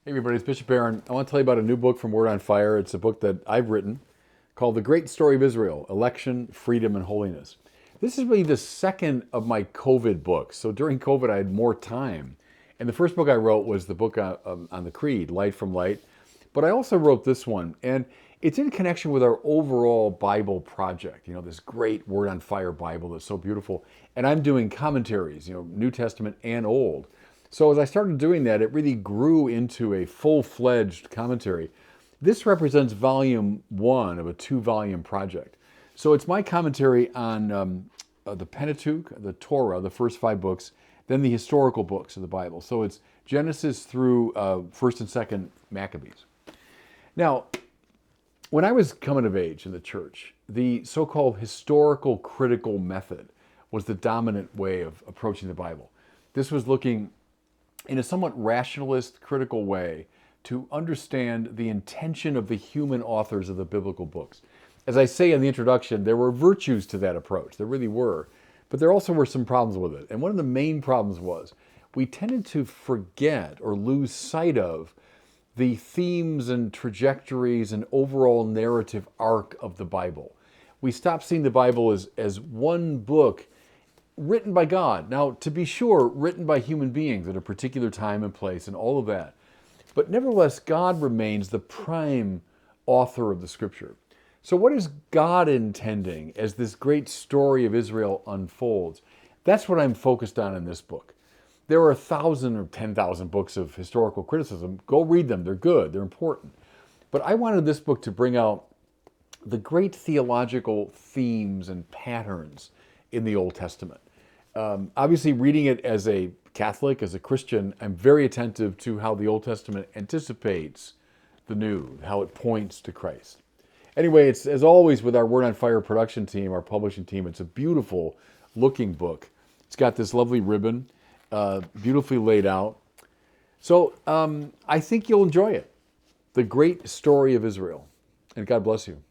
Hey everybody, it's Bishop Barron. I want to tell you about a new book from Word on Fire. It's a book that I've written called The Great Story of Israel, Election, Freedom, and Holiness. This is really the second of my COVID books. So during COVID, I had more time. And the first book I wrote was the book on the Creed, Light from Light. But I also wrote this one, and it's in connection with our overall Bible project. You know, this great Word on Fire Bible that's so beautiful. And I'm doing commentaries, New Testament and Old. So as I started doing that, it really grew into a full-fledged commentary. This represents volume one of a two-volume project. So it's my commentary on the Pentateuch, the Torah, the first five books, then the historical books of the Bible. So it's Genesis through 1st and 2nd Maccabees. Now, when I was coming of age in the church, the so-called historical critical method was the dominant way of approaching the Bible. This was looking in a somewhat rationalist, critical way to understand the intention of the human authors of the biblical books. As I say in the introduction, there were virtues to that approach. There really were. But there also were some problems with it. And one of the main problems was we tended to forget or lose sight of the themes and trajectories and overall narrative arc of the Bible. We stopped seeing the Bible as one book written by God. Now, to be sure, written by human beings at a particular time and place and all of that. But nevertheless, God remains the prime author of the scripture. So what is God intending as this great story of Israel unfolds? That's what I'm focused on in this book. There are 1,000 or 10,000 books of historical criticism. Go read them. They're good. They're important. But I wanted this book to bring out the great theological themes and patterns in the Old Testament. Obviously, reading it as a Catholic, as a Christian, I'm very attentive to how the Old Testament anticipates the New, how it points to Christ. Anyway, it's as always with our Word on Fire production team, our publishing team, it's a beautiful looking book. It's got this lovely ribbon, beautifully laid out. So I think you'll enjoy it. The Great Story of Israel. And God bless you.